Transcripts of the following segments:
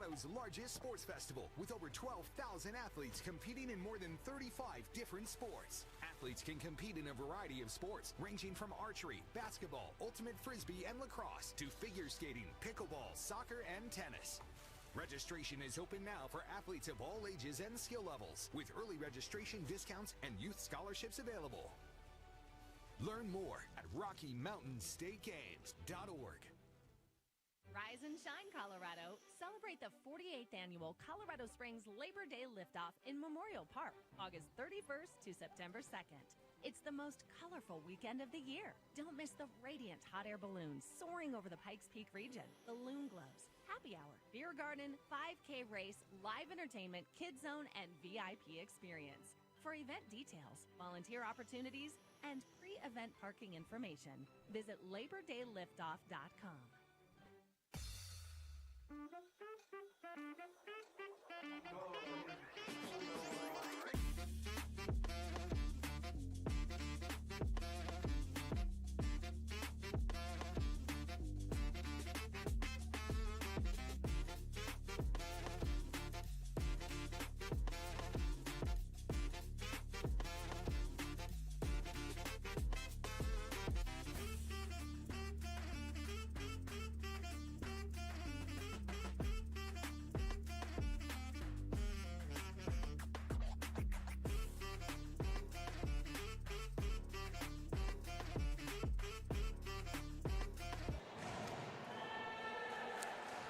Colorado's largest sports festival with over 12,000 athletes competing in more than 35 different sports. Athletes can compete in a variety of sports ranging from archery, basketball, ultimate frisbee, and lacrosse to figure skating, pickleball, soccer, and tennis. Registration is open now for athletes of all ages and skill levels, with early registration discounts and youth scholarships available. Learn more at RockyMountainStateGames.org. Rise and shine, Colorado. Celebrate the 48th annual Colorado Springs Labor Day Liftoff in Memorial Park, August 31st to September 2nd. It's the most colorful weekend of the year. Don't miss the radiant hot air balloons soaring over the Pikes Peak region, balloon glows, happy hour, beer garden, 5K race, live entertainment, kids zone, and VIP experience. For event details, volunteer opportunities, and pre-event parking information, visit LaborDayLiftoff.com.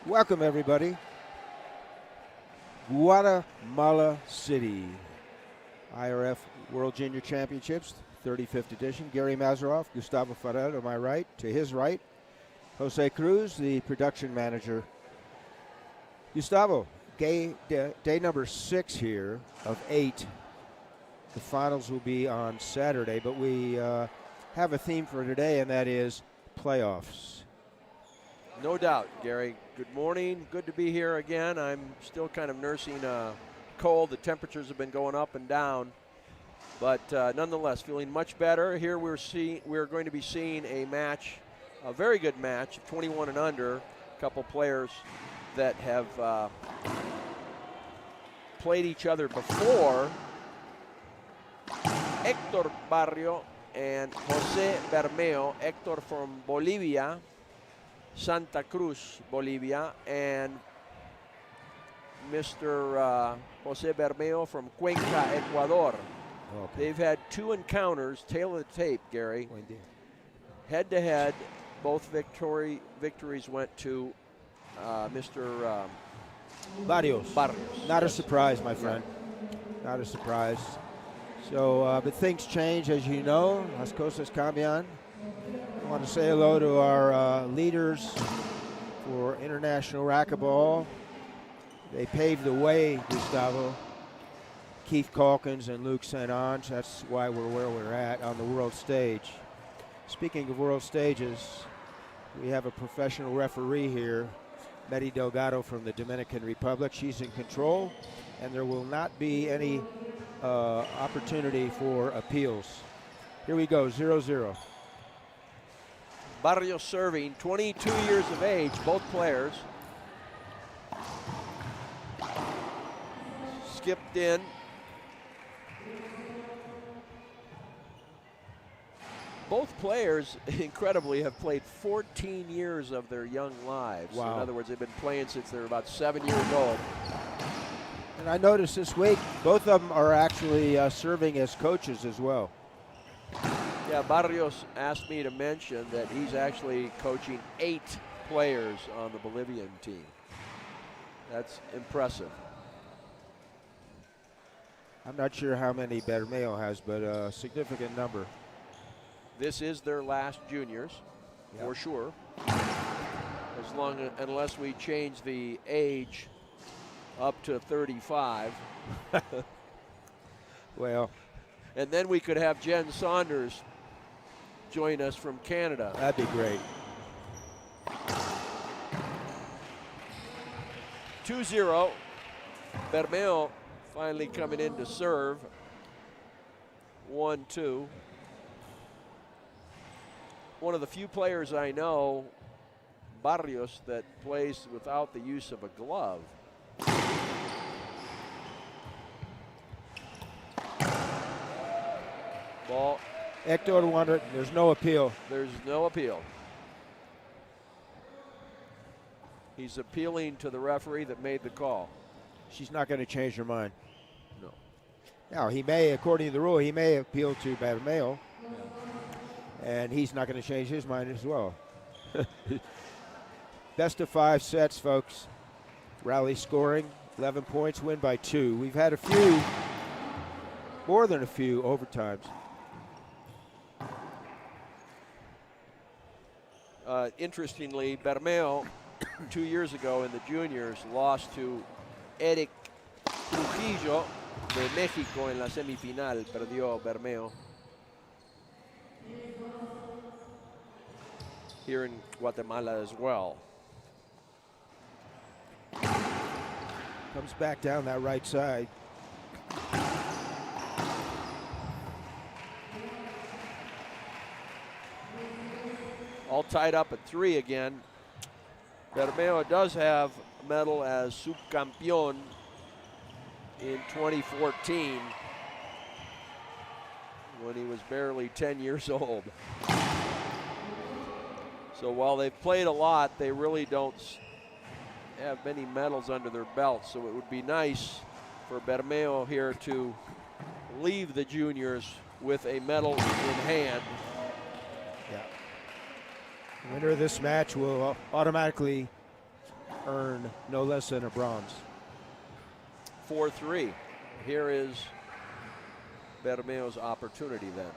Welcome, everybody. Guatemala City, IRF World Junior Championships, 35th edition. Gary Mazeroff, Gustavo Farrell to my right. To his right, Jose Cruz, the production manager. Gustavo, day number 6 here of 8. The finals will be on Saturday, but we have a theme for today, and that is playoffs. No doubt, Gary. Good morning. Good to be here again. I'm still kind of nursing a cold. The temperatures have been going up and down, but nonetheless, feeling much better. Here we're going to be seeing a match, a very good match, 21 and under. A couple players that have played each other before. Hector Barrio and Jose BERMEO. Hector from Bolivia, Santa Cruz, Bolivia, and Mr. Jose BERMEO from Cuenca, Ecuador. Okay. They've had 2 encounters, tail of the tape, Gary. Head-to-head, both victories went to Mr. Barrios. Not a surprise, my friend. Not a surprise. So, but things change, as you know. Las cosas cambian. I want to say hello to our leaders for international racquetball. They paved the way, Gustavo. Keith Calkins and Luke St. Ange. That's why we're where we're at on the world stage. Speaking of world stages, we have a professional referee here, Mary Delgado from the Dominican Republic. She's in control, and there will not be any opportunity for appeals. Here we go, 0-0. Barrios serving, 22 years of age, both players. Skipped in. Both players, incredibly, have played 14 years of their young lives. Wow. In other words, they've been playing since they were about 7 years old. And I noticed this week, both of them are actually serving as coaches as well. Yeah, Barrios asked me to mention that he's actually coaching 8 players on the Bolivian team. That's impressive. I'm not sure how many BERMEO has, but a significant number. This is their last juniors, for sure. Unless we change the age up to 35. Well. And then we could have Jen Saunders join us from Canada. That'd be great. 2-0. BERMEO finally coming in to serve. 1-2. One of the few players I know, Barrios, that plays without the use of a glove. Ball. Hector wanted. There's no appeal. There's no appeal. He's appealing to the referee that made the call. She's not going to change her mind. No. Now, he may, according to the rule, he may appeal to BERMEO, and he's not going to change his mind as well. Best of 5 sets, folks. Rally scoring, 11 points, win by 2. We've had a few, more than a few, overtimes. Interestingly, BERMEO 2 years ago in the juniors lost to Eric Trujillo de México en la semifinal. Perdió BERMEO. Here in Guatemala as well. Comes back down that right side. All tied up at 3 again. BERMEO does have a medal as subcampeón in 2014 when he was barely 10 years old. So while they've played a lot, they really don't have many medals under their belt. So it would be nice for BERMEO here to leave the juniors with a medal in hand. Yeah. The winner of this match will automatically earn no less than a bronze. 4-3. Here is BERMEO's opportunity then.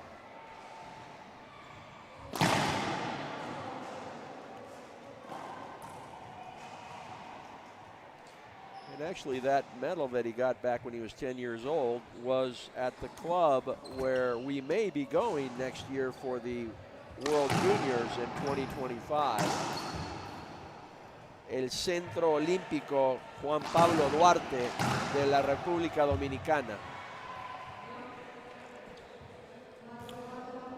And actually that medal that he got back when he was 10 years old was at the club where we may be going next year for the World Juniors in 2025. El Centro Olímpico Juan Pablo Duarte de la República Dominicana.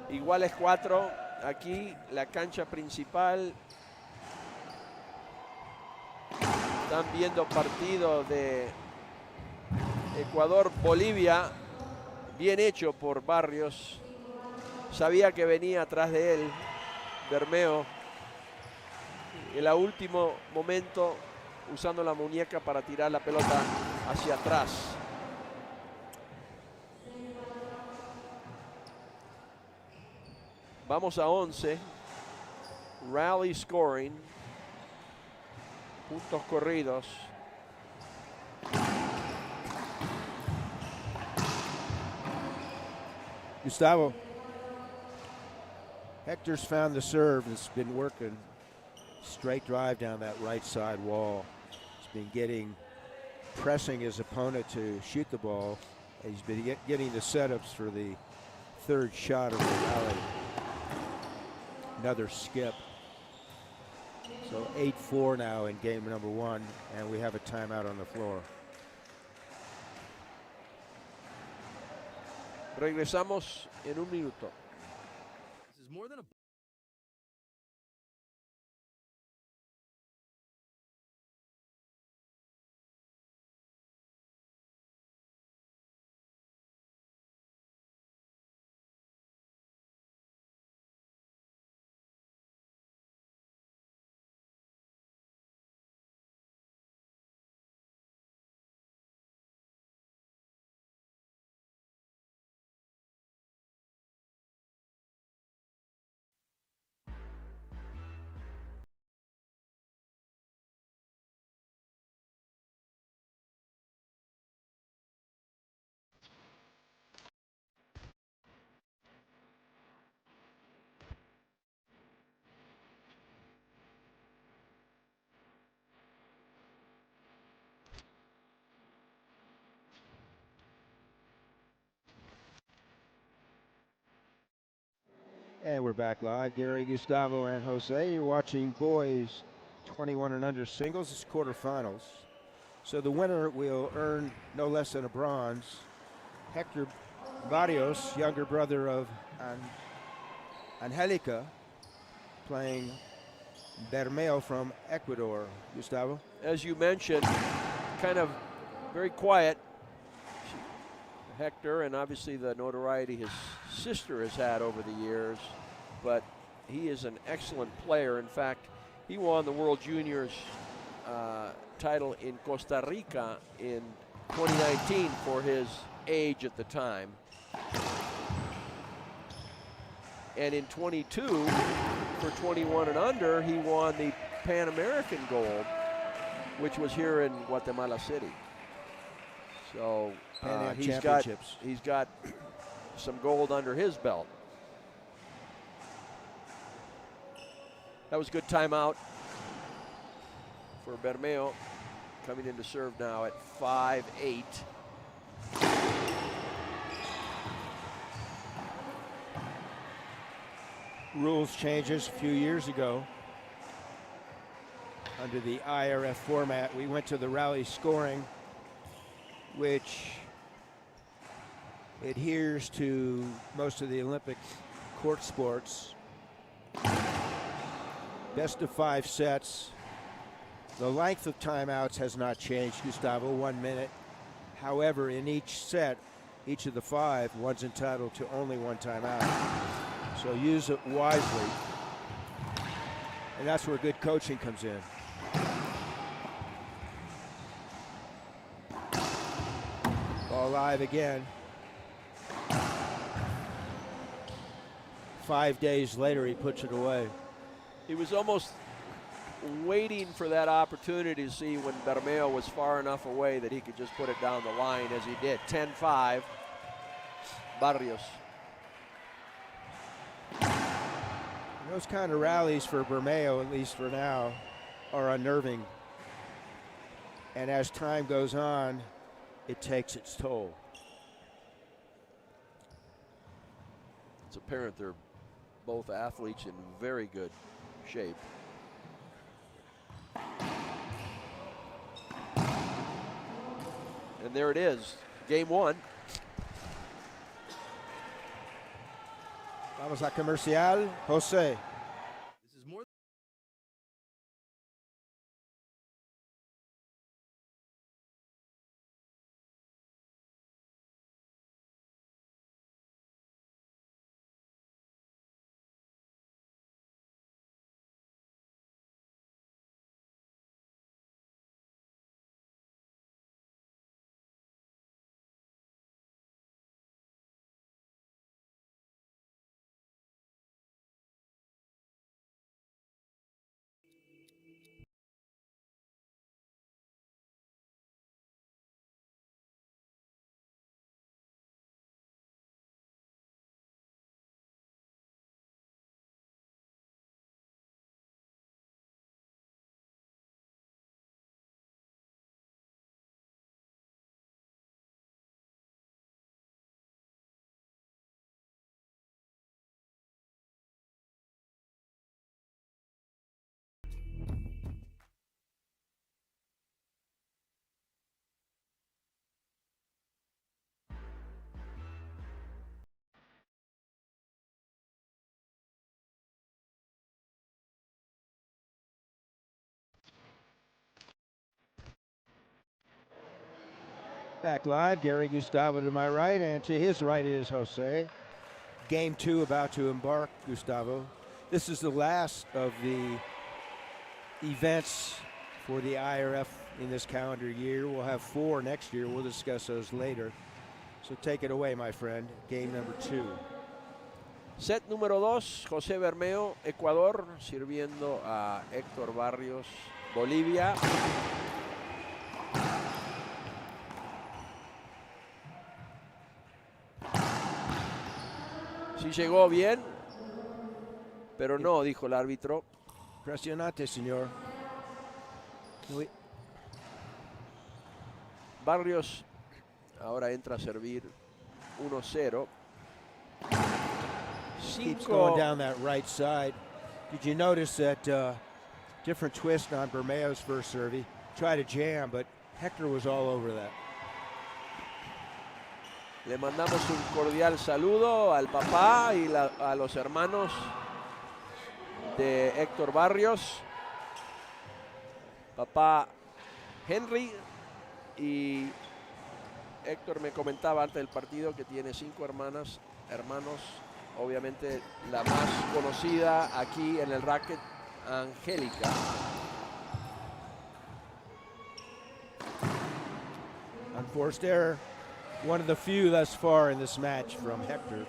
Iguales 4, aquí la cancha principal. Están viendo partido de Ecuador-Bolivia, bien hecho por Barrios. Sabía que venía atrás de él BERMEO. En el último momento, usando la muñeca para tirar la pelota hacia atrás. Vamos a 11. Rally scoring. Puntos corridos. Gustavo. Hector's found the serve. It's been working. Straight drive down that right side wall. He's been pressing his opponent to shoot the ball. He's been getting the setups for the third shot of the rally. Another skip. So 8-4 now in game number 1, and we have a timeout on the floor. Regresamos en un minuto. This is more than a And we're back live. Gary, Gustavo, and Jose. You're watching boys 21 and under singles. It's quarterfinals. So the winner will earn no less than a bronze. Hector Barrios, younger brother of Angelica, playing BERMEO from Ecuador. Gustavo? As you mentioned, kind of very quiet. Hector, and obviously the notoriety his sister has had over the years, but he is an excellent player. In fact, he won the World Juniors title in Costa Rica in 2019 for his age at the time. And in 22, for 21 and under, he won the Pan American gold, which was here in Guatemala City. So he's got some gold under his belt. That was a good timeout for BERMEO, coming in to serve now at 5-8. Rules changes a few years ago. Under the IRF format, we went to the rally scoring, which adheres to most of the Olympic court sports. Best of 5 sets. The length of timeouts has not changed, Gustavo, 1 minute. However, in each set, each of the 5, one's entitled to only 1 timeout. So use it wisely. And that's where good coaching comes in. Ball live again. 5 days later, he puts it away. He was almost waiting for that opportunity to see when BERMEO was far enough away that he could just put it down the line, as he did. 10-5, Barrios. Those kind of rallies for BERMEO, at least for now, are unnerving. And as time goes on, it takes its toll. It's apparent they're both athletes in very good shape. And there it is, game 1. Vamos a comercial, Jose. This is more. Back live, Gary Gustavo to my right, and to his right is Jose. Game 2 about to embark, Gustavo. This is the last of the events for the IRF in this calendar year. We'll have 4 next year. We'll discuss those later. So take it away, my friend. Game number 2. Set número 2, José BERMEO, Ecuador, sirviendo a Héctor Barrios, Bolivia. Sí llegó bien, pero no, dijo el árbitro. Impresionante, señor. Barrios ahora entra a servir 1-0. Keeps going down that right side. Did you notice that different twist on BERMEO's first serve? He tried to jam, but Hector was all over that. Le mandamos un cordial saludo al papá y a los hermanos de Héctor Barrios. Papá Henry Y Héctor me comentaba antes del partido que tiene 5 hermanos. Obviamente la más conocida aquí en el racket, Angélica. Unforced error. One of the few thus far in this match from Hector.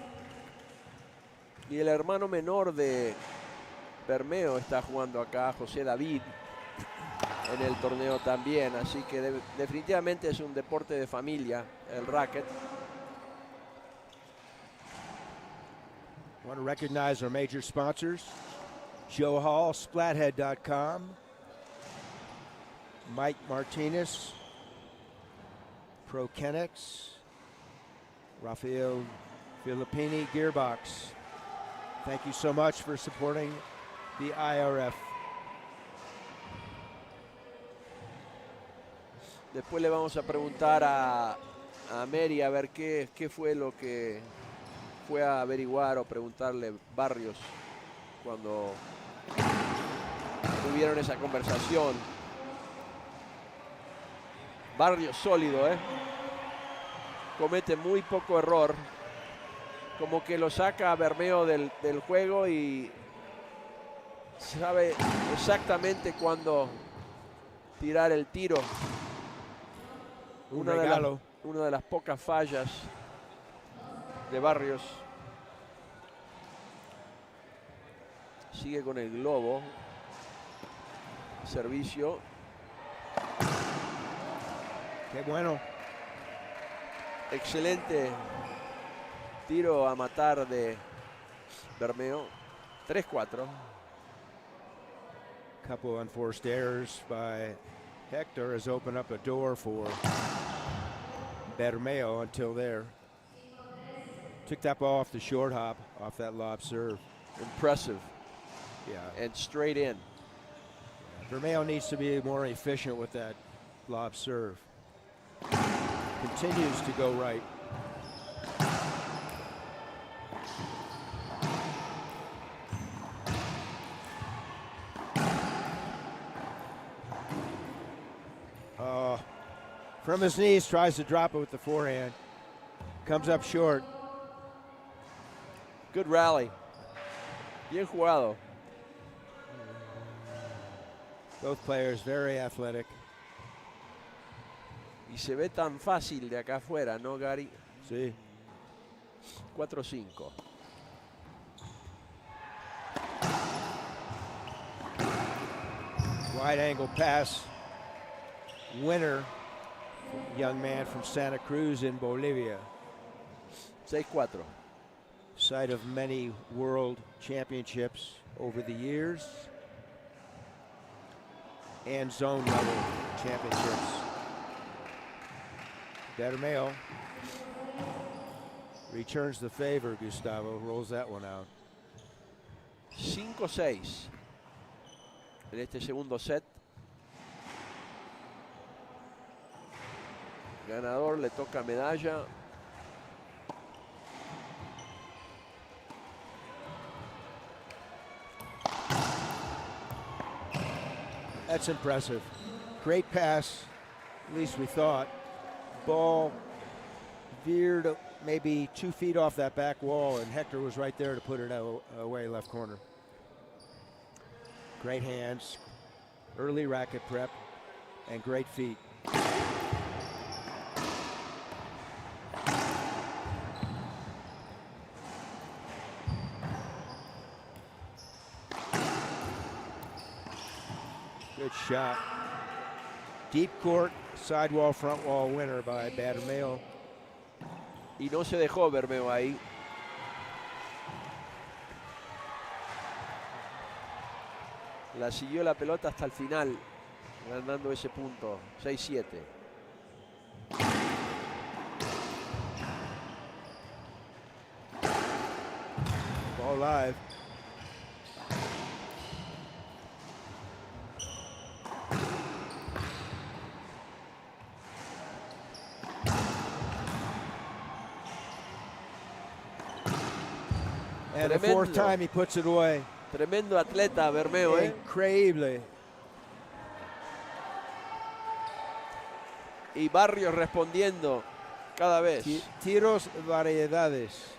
Y el hermano menor de BERMEO está jugando acá, José David, en el torneo también. Así que definitivamente es un deporte de familia, el racket. I want to recognize our major sponsors. Joe Hall, Splathead.com. Mike Martinez, ProKennex. Rafael Filippini, Gearbox. Thank you so much for supporting the IRF. Después le vamos a preguntar a Mary a ver qué fue lo que fue a averiguar o preguntarle Barrios cuando tuvieron esa conversación. Barrios sólido, comete muy poco error, como que lo saca a BERMEO del juego y sabe exactamente cuándo tirar el tiro. Una de las pocas fallas de Barrios. Sigue con el globo. Servicio. Qué bueno. Excelente tiro a matar de BERMEO. 3-4. Couple unforced errors by Hector has opened up a door for BERMEO until there. Took that ball off the short hop, off that lob serve. Impressive. Yeah. And straight in. BERMEO needs to be more efficient with that lob serve. Continues to go right. From his knees, tries to drop it with the forehand. Comes up short. Good rally. Bien jugado. Both players very athletic. Y se ve tan fácil de acá afuera, ¿no, Gary? Sí. 4-5. Wide angle pass. Winner. Young man from Santa Cruz in Bolivia. 6-4. Site of many world championships over the years. And zone level championships. BERMEO returns the favor, Gustavo. Rolls that one out. 5-6 en este segundo set. Ganador le toca medalla. That's impressive. Great pass, at least we thought. Ball veered maybe 2 feet off that back wall, and Hector was right there to put it away left corner. Great hands, early racket prep, and great feet. Good shot. Deep court, sidewall, front wall winner by BERMEO. Y no se dejó BERMEO ahí. La siguió la pelota hasta el final, ganando ese punto. 6-7. Ball live. And the fourth time he puts it away. Tremendo atleta, BERMEO, Increíble. Y Barrios respondiendo cada vez. Tiros, variedades.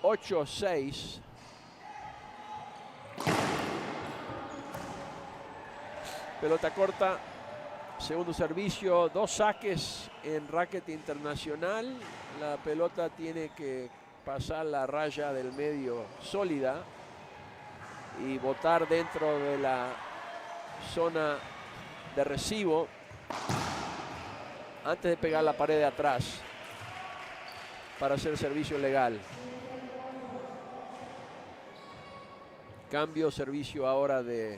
8-6. Pelota corta. Segundo servicio. 2 saques en racket internacional. La pelota tiene que pasar la raya del medio sólida y botar dentro de la zona de recibo antes de pegar la pared de atrás para hacer servicio legal. Cambio, servicio ahora de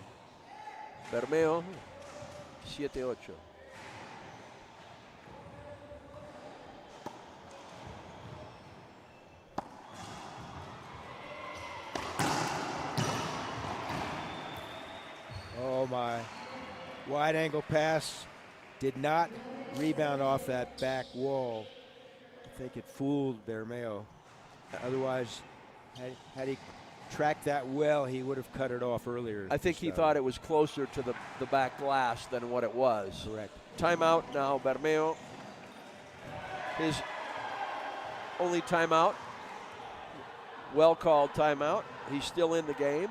BERMEO. 7-8. Oh my. Wide angle pass. Did not rebound off that back wall. I think it fooled BERMEO. Otherwise, had he tracked that well, he would have cut it off earlier. I think he thought it was closer to the back glass than what it was. Correct. Timeout now, BERMEO. His only timeout. Well called timeout. He's still in the game.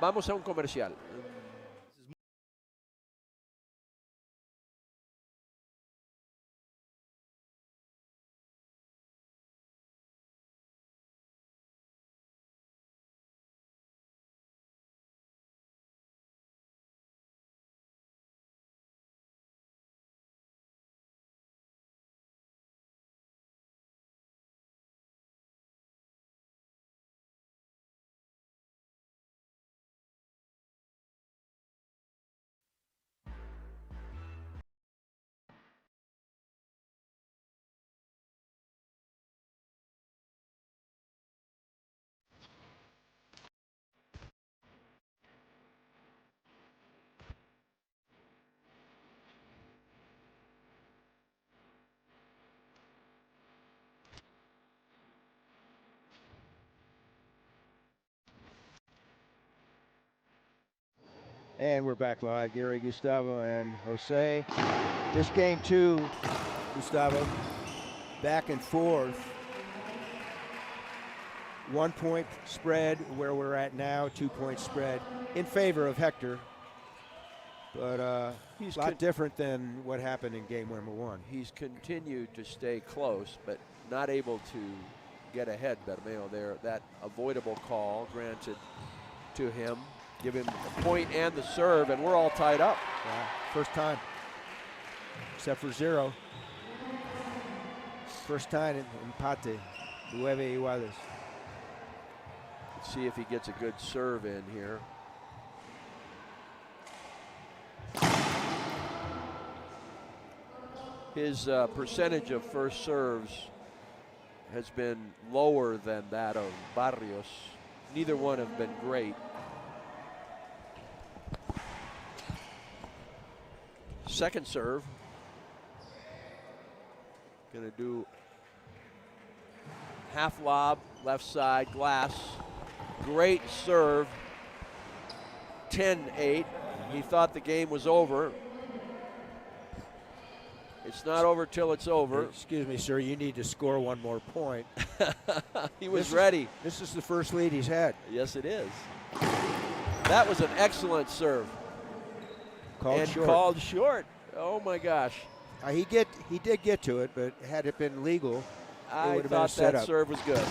Vamos a un comercial. And we're back live. Gary, Gustavo, and Jose. This game too, Gustavo, back and forth. 1 point spread where we're at now, 2 point spread in favor of Hector. But he's a lot different than what happened in game number 1. He's continued to stay close, but not able to get ahead, BERMEO there. That avoidable call granted to him. Give him the point and the serve, and we're all tied up. Yeah, first time, except for 0. First time in empate, 9 iguales. Let's see if he gets a good serve in here. His percentage of first serves has been lower than that of Barrios. Neither one have been great. Second serve. Gonna do half lob, left side, glass. Great serve. 10-8. He thought the game was over. It's not over till it's over. Excuse me, sir, you need to score 1 more point. He was ready. This is the first lead he's had. Yes, it is. That was an excellent serve. Called short. Oh my gosh. He did get to it, but had it been legal, I thought that serve was good.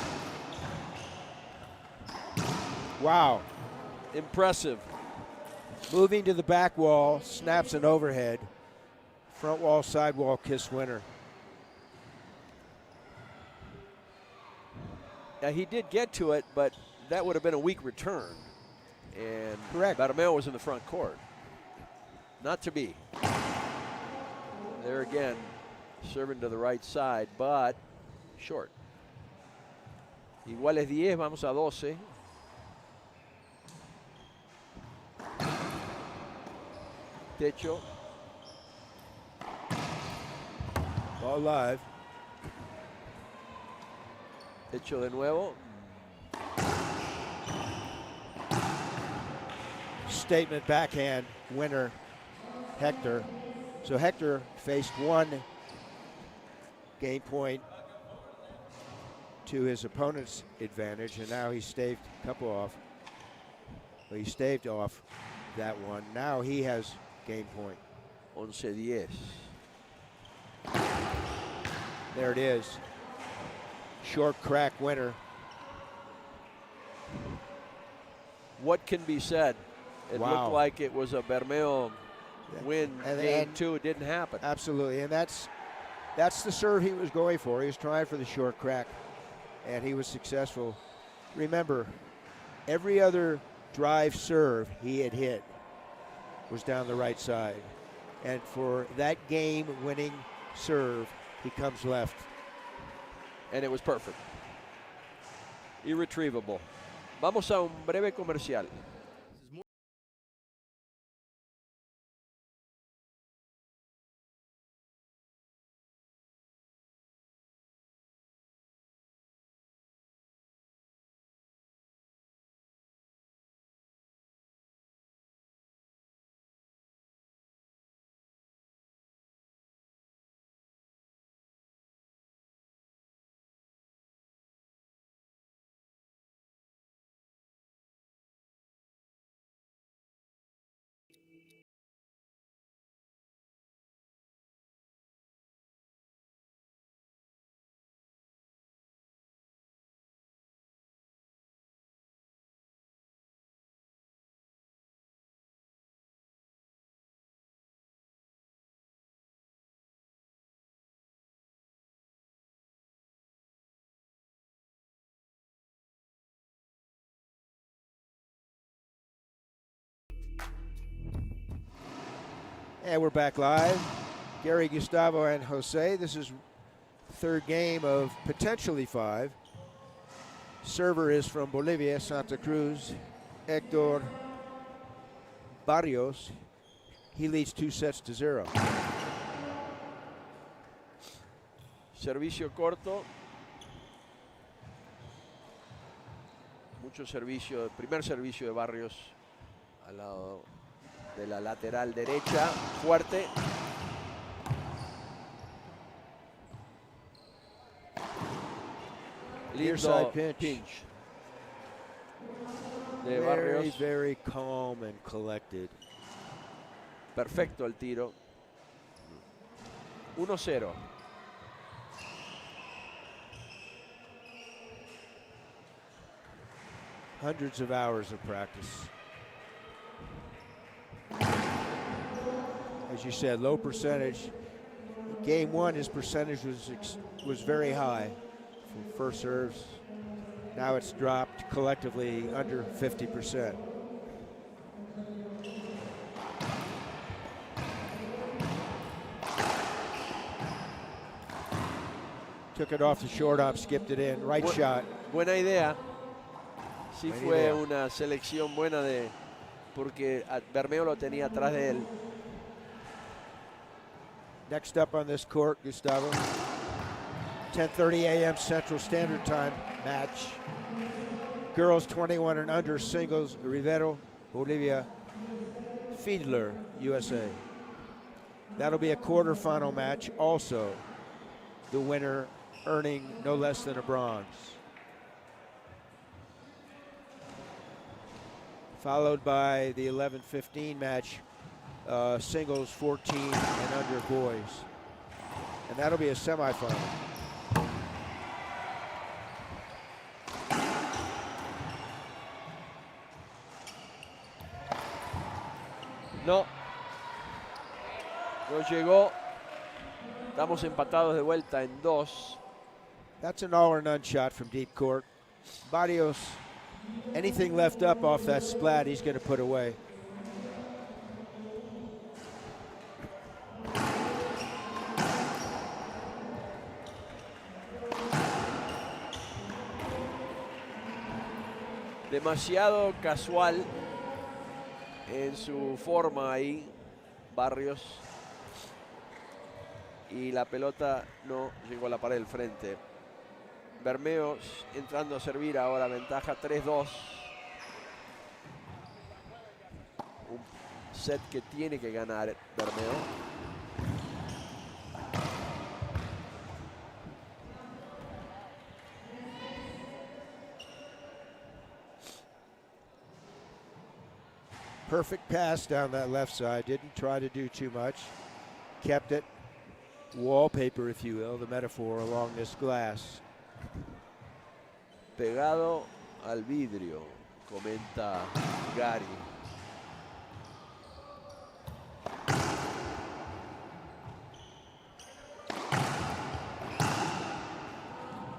Wow. Impressive. Moving to the back wall, snaps an overhead. Front wall, sidewall, kiss winner. Now he did get to it, but that would have been a weak return. And correct. BERMEO was in the front court. Not to be. There again, serving to the right side, but short. Iguales 10, vamos a 12. Techo. Ball live. Techo de nuevo. Statement backhand winner. Hector. So Hector faced one game point to his opponent's advantage, and now he staved a couple off. Well, he staved off that one. Now he has game point. 11-10. There it is. Short crack winner. What can be said? It looked like it was a BERMEO win. Game 2, it didn't happen. Absolutely, and that's the serve he was going for. He was trying for the short crack, and he was successful. Remember, every other drive serve he had hit was down the right side. And for that game-winning serve, he comes left. And it was perfect. Irretrievable. Vamos a un breve comercial. And we're back live. Gary, Gustavo, and Jose. This is third game of potentially 5. Server is from Bolivia, Santa Cruz, Hector Barrios. He leads 2-0. Servicio corto. Mucho servicio, primer servicio de Barrios al lado de la lateral derecha, fuerte. Lindo pinch de Barrios. Very calm and collected. Perfecto el tiro. 1-0. Hundreds of hours of practice. As you said, low percentage. Game 1, his percentage was very high for first serves. Now it's dropped collectively under 50%. Took it off the short arm, skipped it in. Right shot. Buena idea. Sí, fue una selección buena porque BERMEO lo tenía atrás de él. Next up on this court, Gustavo, 10:30 a.m. Central Standard Time match. Girls 21 and under singles, Rivero, Bolivia, Fiedler, USA. That'll be a quarterfinal match also. The winner earning no less than a bronze. Followed by the 11-15 match, singles 14 and under boys. And that'll be a semifinal. No llegó. Estamos empatados de vuelta en 2. That's an all or none shot from deep court. Barrios, anything left up off that splat, he's going to put away. Demasiado casual en su forma ahí, Barrios. Y la pelota no llegó a la pared del frente. BERMEO entrando a servir ahora, ventaja 3-2. set que tiene que ganar BERMEO. Perfect pass down that left side. Didn't try to do too much. Kept it wallpaper, if you will, the metaphor, along this glass. Pegado al vidrio, comenta Gary.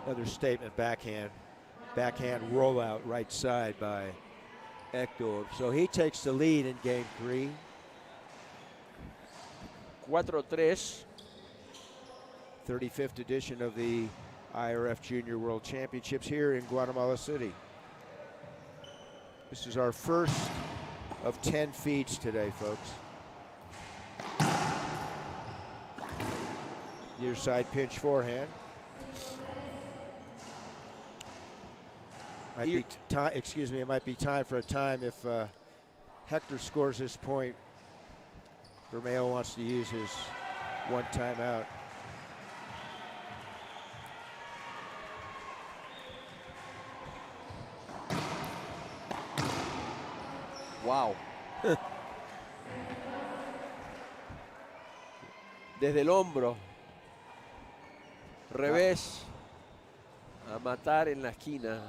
Another statement backhand. Backhand rollout right side by Hector. So he takes the lead in game 3. 4-3. 35th edition of the IRF Junior World Championships here in Guatemala City. This is our first of 10 feeds today, folks. Near side pinch forehand. Might be time, excuse me, it might be time for a time if Hector scores this point. BERMEO wants to use his one timeout. Wow. Desde el hombro. Revés. A matar en la esquina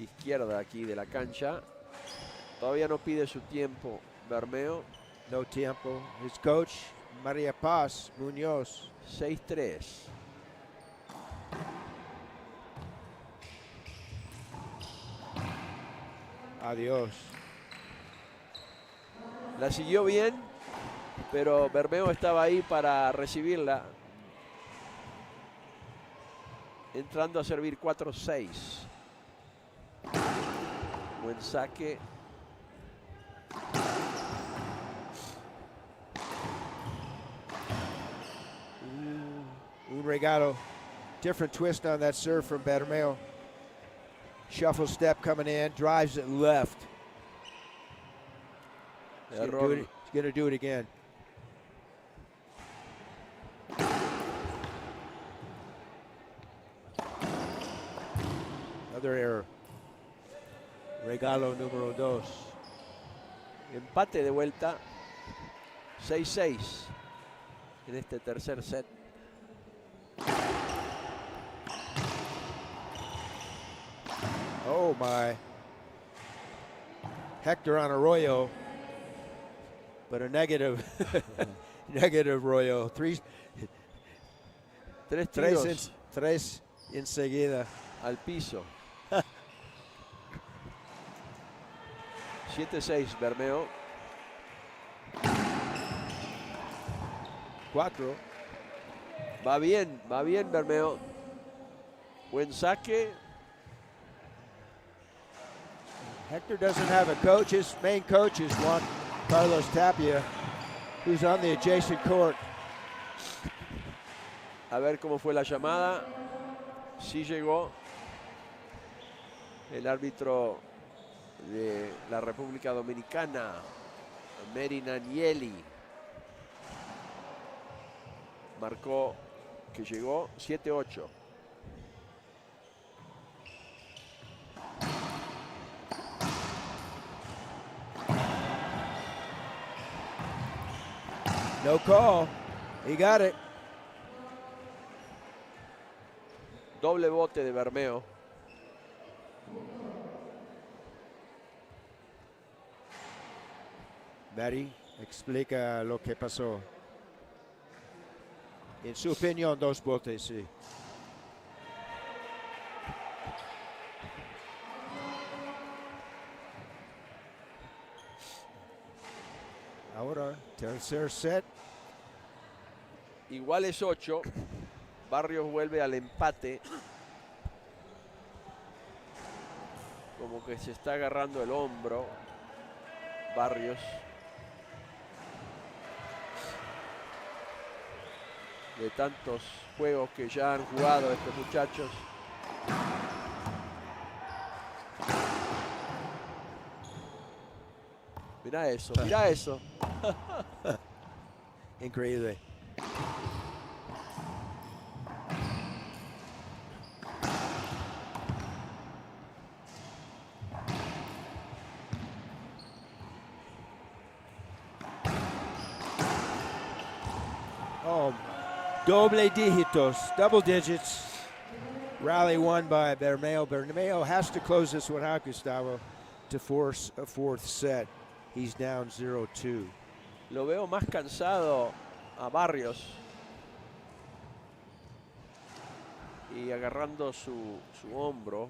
izquierda aquí de la cancha. Todavía no pide su tiempo BERMEO. No tiempo. His coach, María Paz Muñoz. 6-3. Adiós. La siguió bien, pero BERMEO estaba ahí para recibirla. Entrando a servir 4-6. Buen saque. Un regalo. Different twist on that serve from BERMEO. Shuffle step coming in, drives it left. He's going to do it again. Another error. Regalo número 2. Empate de vuelta. 6-6 en este tercer set. Oh my. Hector on Arroyo, but a negative. Negative Arroyo. Tres tiros Tres enseguida. al piso. 7-6 BERMEO. 4. Va bien BERMEO. Buen saque. Hector doesn't have a coach. His main coach is Juan Carlos Tapia, who's on the adjacent court. A ver cómo fue la llamada. Sí llegó el árbitro de la República Dominicana, Merina Nieli. Marcó que llegó 7-8. No call. He got it. Doble bote de BERMEO. Mary explica lo que pasó. En su opinión, 2 botes, sí. Ahora, tercer set. Igual es 8. Barrios vuelve al empate. Como que se está agarrando el hombro. Barrios. De tantos juegos que ya han jugado estos muchachos. Mira eso, mira eso. Increíble. Oh, doble dígitos, double digits. Rally won by BERMEO. BERMEO has to close this one out, Gustavo, to force a fourth set. He's down 0-2. Lo veo más cansado a Barrios. Y agarrando su hombro.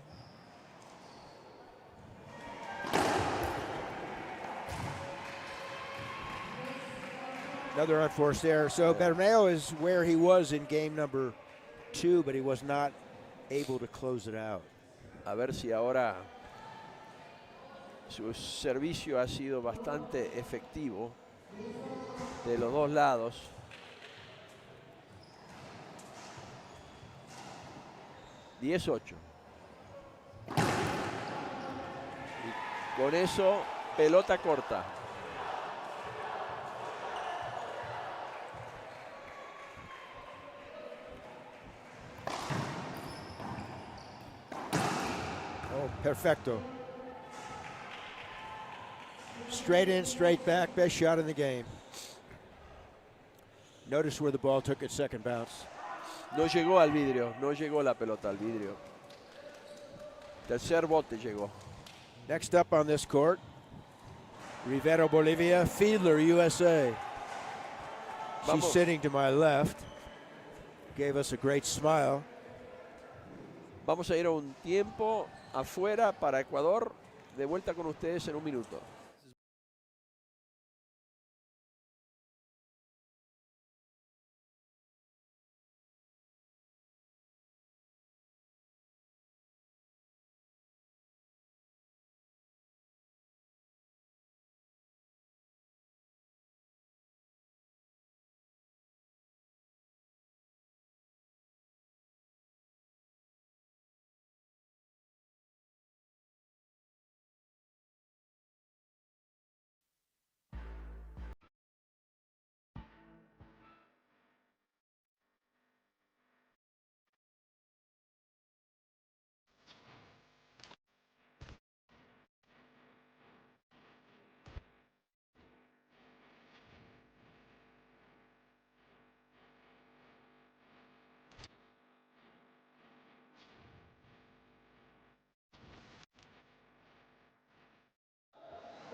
Another unforced error. So BERMEO is where he was in game number 2, but he was not able to close it out. A ver si ahora su servicio ha sido bastante efectivo de los dos lados. (18). Y con eso, pelota corta. Perfecto. Straight in, straight back, best shot in the game. Notice where the ball took its second bounce. No llegó al vidrio, no llegó la pelota al vidrio. Tercer bote llegó. Next up on this court, Rivero, Bolivia, Fiedler, USA. She's sitting to my left. Gave us a great smile. Vamos a ir a un tiempo afuera para Ecuador. De vuelta con ustedes en un minuto.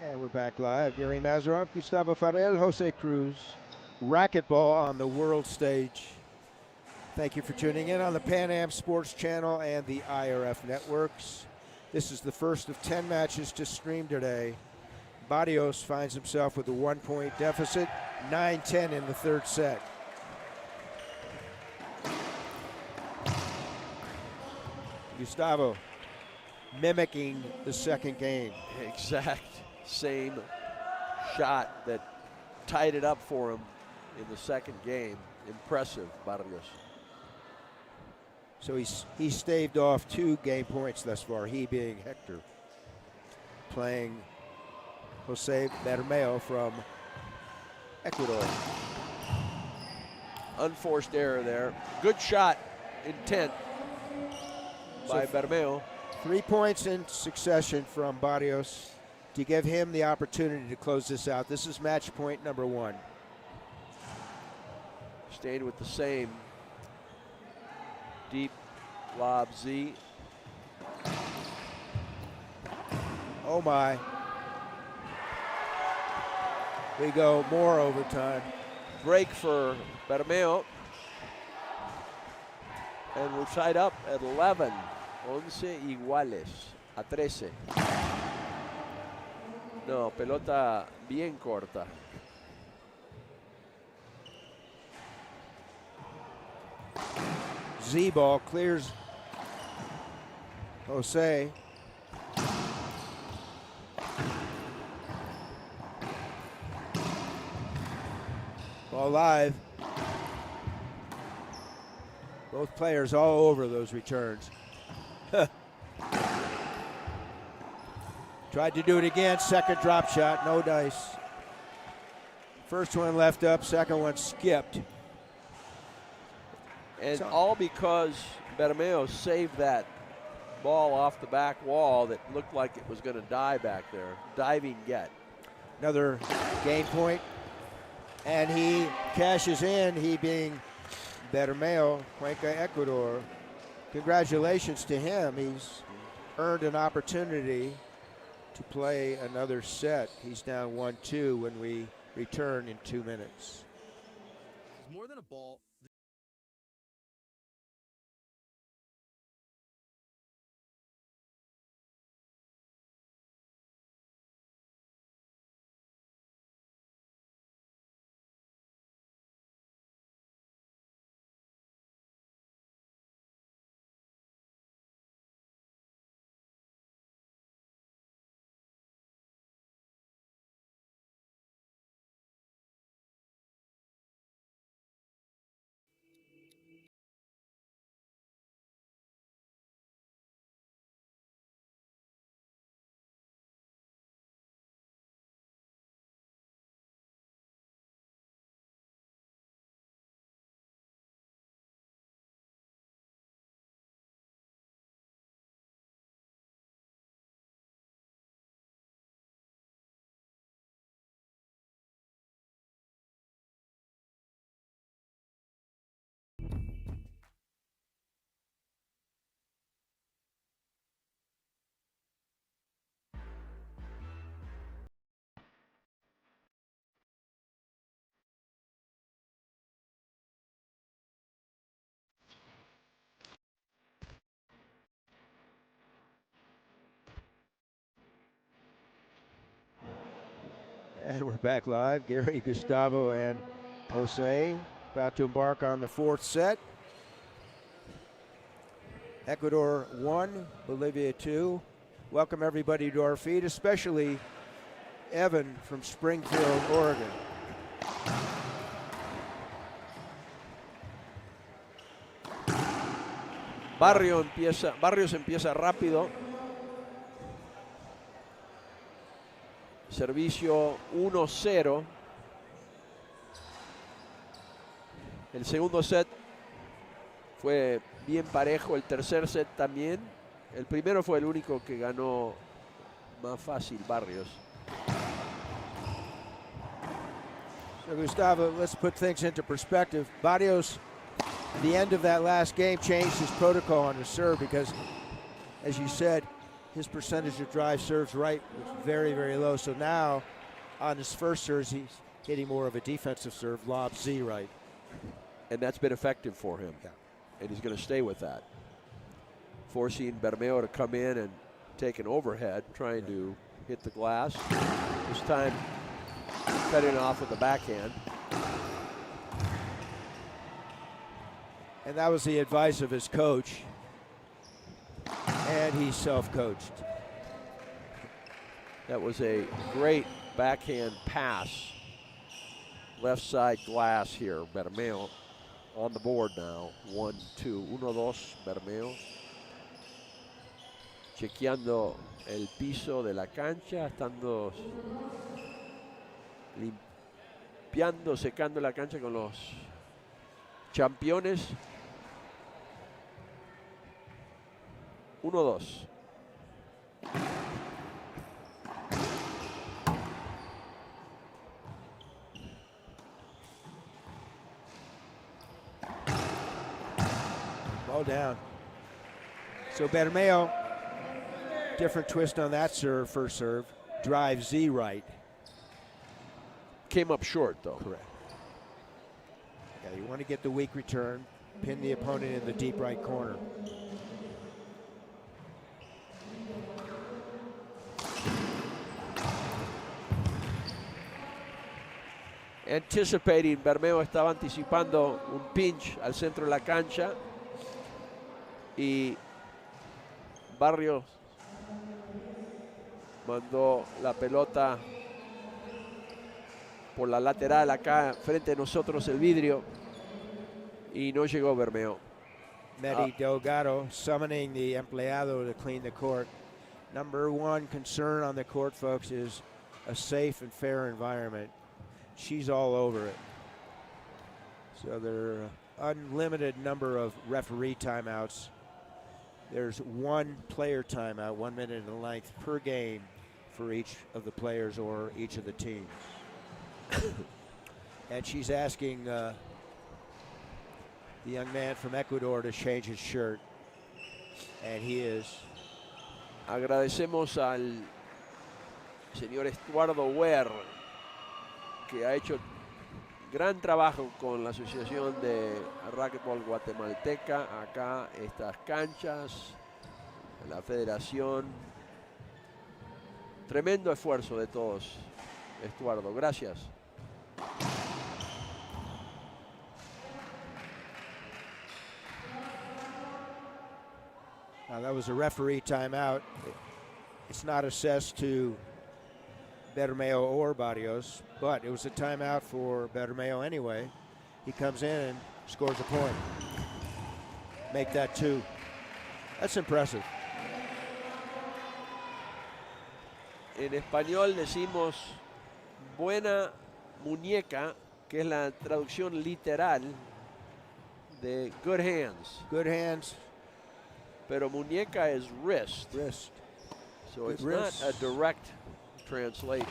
And we're back live. Yuri Mazarov, Gustavo Farrell, Jose Cruz. Racquetball on the world stage. Thank you for tuning in on the Pan Am Sports Channel and the IRF networks. This is the first of 10 matches to stream today. Barrios finds himself with a 1-point deficit, 9-10 in the third set. Gustavo mimicking the second game. Exact same shot that tied it up for him in the second game. Impressive, Barrios. So he's staved off 2 game points thus far, he being Hector, playing Jose BERMEO from Ecuador. Unforced error there. Good shot, intent by BERMEO. 3 points in succession from Barrios to give him the opportunity to close this out. This is match point number 1. Stayed with the same deep lob Z. Oh my. We go more overtime. Break for BERMEO. And we're tied up at 11. 11 iguales a 13. No, pelota bien corta. Z-ball clears Jose. Ball live. Both players all over those returns. Tried to do it again, second drop shot, no dice. First one left up, second one skipped. And all because BERMEO saved that ball off the back wall that looked like it was going to die back there. Diving get. Another game point. And he cashes in, he being BERMEO, Cuenca, Ecuador. Congratulations to him. He's earned an opportunity to play another set. He's down 1-2 when we return in 2 minutes. More than a ball. And we're back live. Gary, Gustavo, and Jose about to embark on the fourth set. Ecuador 1, Bolivia 2. Welcome everybody to our feed, especially Evan from Springfield, Oregon. Barrios empieza rápido. Servicio 1-0. El segundo set fue bien parejo, el tercer set también. El primero fue el único que ganó más fácil Barrios. So Gustavo, let's put things into perspective. Barrios, the end of that last game, changed his protocol on his serve because, as you said, his percentage of drive serves right was very, very low. So now, on his first serves, he's hitting more of a defensive serve, lob Z right. And that's been effective for him. Yeah. And he's going to stay with that. Forcing BERMEO to come in and take an overhead, trying to hit the glass. This time, cutting it off with the backhand. And that was the advice of his coach. And he self-coached. That was a great backhand pass. Left side glass here, BERMEO on the board now. 1-2, 1-2, BERMEO. Chequeando el piso de la cancha, estando limpiando, secando la cancha con los campeones. 1-2. Ball down. So BERMEO, different twist on that serve, first serve. Drive Z right. Came up short though. Correct. Yeah, you want to get the weak return, pin the opponent in the deep right corner. Anticipating, BERMEO estaba anticipando un pinch al centro de la cancha y Barrios mandó la pelota por la lateral acá frente a nosotros el vidrio y no llegó BERMEO. Medi Delgado summoning the empleado to clean the court. Number one concern on the court, folks, is a safe and fair environment. She's all over it. So there are unlimited number of referee timeouts. There's one player timeout, 1 minute in length per game for each of the players or each of the teams. And she's asking the young man from Ecuador to change his shirt. And he is. Agradecemos al señor Estuardo Wehr, que ha hecho gran trabajo con la Asociación de Racquetball Guatemalteca. Acá estas canchas, la federación. Tremendo esfuerzo de todos, Estuardo. Gracias. Now that was a referee timeout. It's not assessed to BERMEO or Barrios, but it was a timeout for BERMEO anyway. He comes in and scores a point. Make that 2. That's impressive. En español decimos buena muñeca, que es la traducción literal de good hands. Good hands. Pero muñeca is wrist. Wrist. So Good it's wrist. not a direct translation.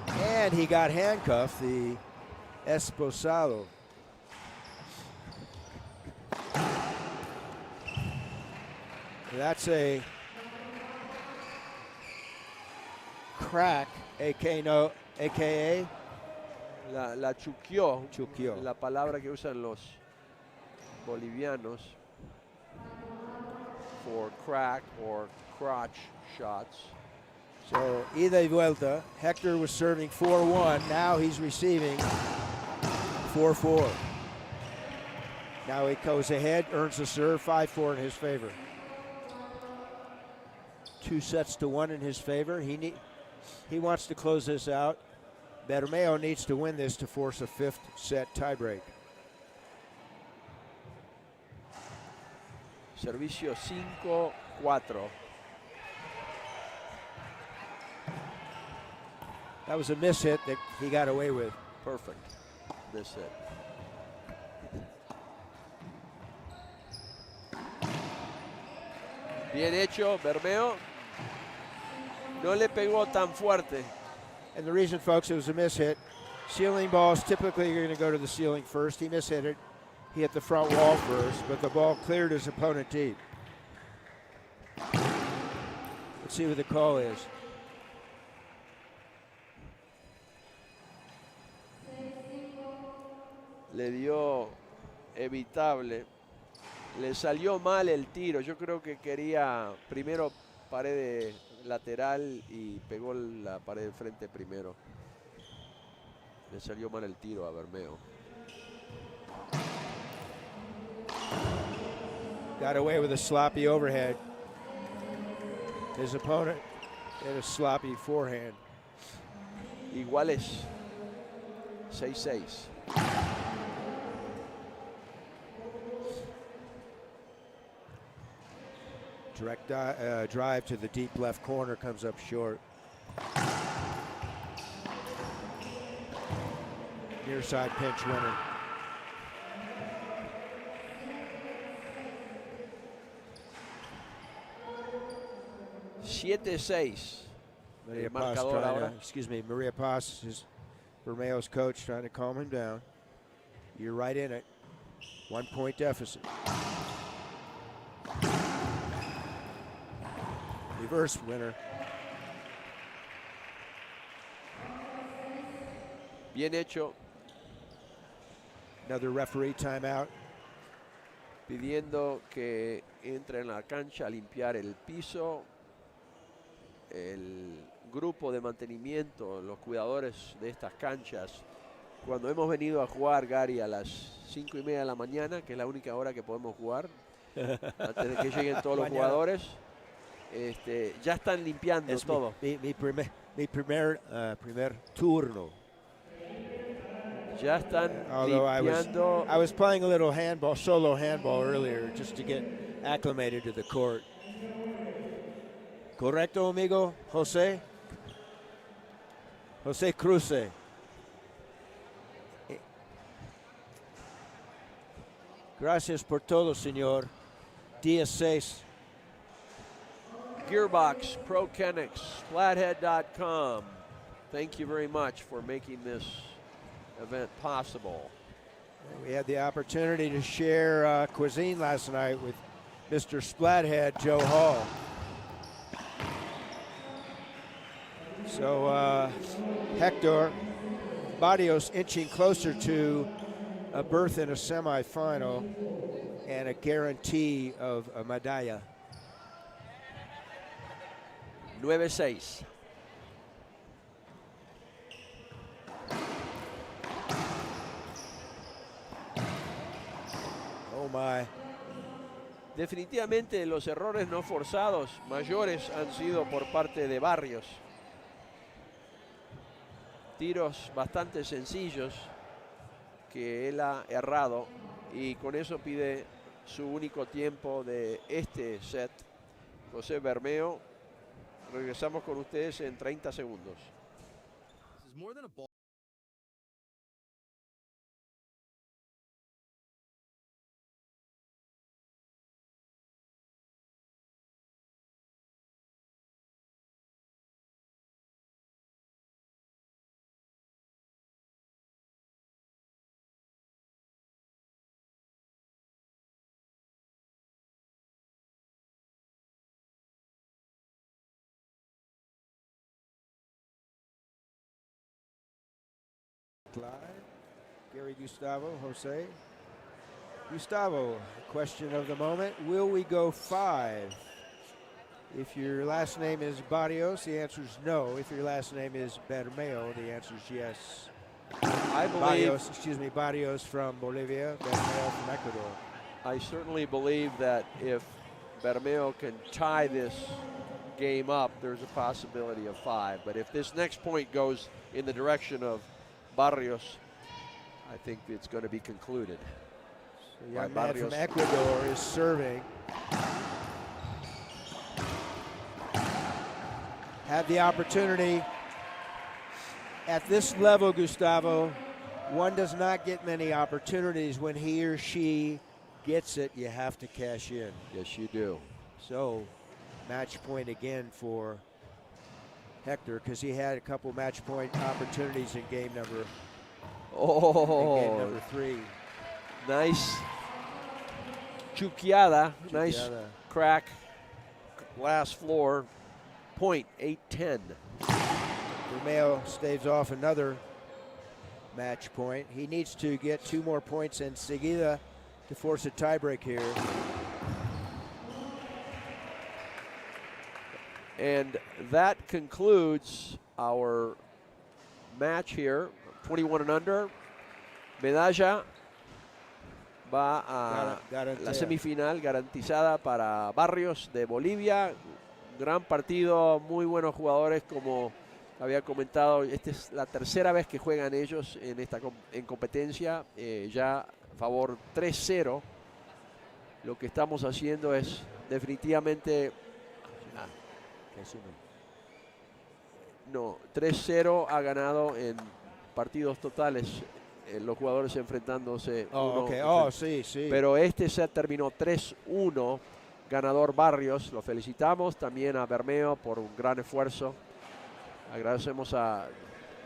And he got handcuffed, the esposado. That's a crack, AKA. La chuquió, Chuquió. la palabra que usan los bolivianos for crack or crotch shots. So, ida y vuelta. Hector was serving 4-1. Now he's receiving 4-4. Now he goes ahead, earns the serve, 5-4 in his favor. 2-1 in his favor. He wants to close this out. BERMEO needs to win this to force a 5th set tiebreak. Servicio 5-4. That was a miss hit that he got away with. Perfect. Miss hit. Bien hecho, BERMEO. No le pegó tan fuerte. And the reason, folks, it was a miss hit. Ceiling balls typically are going to go to the ceiling first. He mishit it. He hit the front wall first, but the ball cleared his opponent deep. Let's see what the call is. Le dio evitable. Le salió mal el tiro. Yo creo que quería primero pared lateral y pegó la pared de frente primero. Le salió mal el tiro a BERMEO. Got away with a sloppy overhead. His opponent had a sloppy forehand. Iguales 6-6. Direct drive to the deep left corner comes up short. Near side pinch winner. Maria Paz Maria Paz, his BERMEO's coach, trying to calm him down. You're right in it. 1 point deficit. Reverse winner. Bien hecho. Another referee timeout. Pidiendo que entre en la cancha a limpiar el piso. El grupo de mantenimiento, los cuidadores de estas canchas, cuando hemos venido a jugar, Gary, a las 5:30 de la mañana, que es la única hora que podemos jugar, antes de que lleguen todos los jugadores, ya están limpiando todo. Mi primer turno. Ya están limpiando. I was playing a little handball, solo handball earlier, just to get acclimated to the court. Correcto, amigo Jose? Jose Cruce. Gracias por todo, señor. Día 6. Gearbox, ProKenix, Flathead.com. Thank you very much for making this event possible. We had the opportunity to share cuisine last night with Mr. Splathead, Joe Hall. So Hector Barrios inching closer to a berth in a semifinal and a guarantee of a medalla. 9-6. Oh my. Definitivamente los errores no forzados mayores han sido por parte de Barrios. Tiros bastante sencillos que él ha errado y con eso pide su único tiempo de este set. José BERMEO, regresamos con ustedes en 30 segundos. This is more than a ball. Gary Gustavo, Jose. Gustavo, question of the moment. Will we go 5? If your last name is Barrios, the answer is no. If your last name is BERMEO, the answer is yes. I believe, Barrios from Bolivia, BERMEO from Ecuador. I certainly believe that if BERMEO can tie this game up, there's a possibility of 5. But if this next point goes in the direction of Barrios, I think it's going to be concluded. So the young man from Ecuador is serving. Had the opportunity at this level, Gustavo. One does not get many opportunities. When he or she gets it, you have to cash in. Yes, you do. So, match point again for Hector, because he had a couple match point opportunities in game number. Game number 3. Nice chuqueada, nice crack, glass floor, point 8-10. BERMEO staves off another match point. He needs to get 2 more points enseguida to force a tiebreak here. And that concludes our match here. 21 and under. Medalla va a la semifinal garantizada para Barrios de Bolivia. Gran partido, muy buenos jugadores, como había comentado. Esta es la tercera vez que juegan ellos en competencia. Ya a favor 3-0. Lo que estamos haciendo es definitivamente... 3-0 ha ganado en partidos totales, los jugadores enfrentándose. Sí. Pero este set terminó 3-1, ganador Barrios. Lo felicitamos también a BERMEO por un gran esfuerzo. Agradecemos a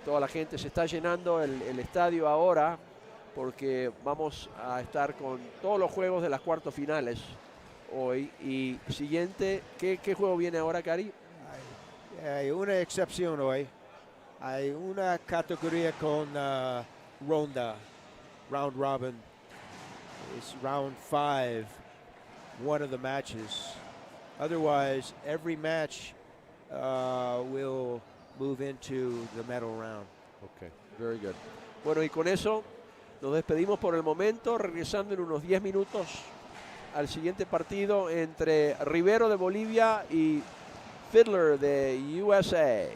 toda la gente. Se está llenando el estadio ahora porque vamos a estar con todos los juegos de las cuartos finales hoy. Y siguiente, ¿qué juego viene ahora, Cari? Hay una excepción hoy. Hay una categoría con ronda, round robin. It's round 5, one of the matches. Otherwise, every match will move into the medal round. Okay, very good. Bueno, y con eso nos despedimos por el momento, regresando en unos 10 minutos al siguiente partido entre Rivero de Bolivia y Fiddler de USA.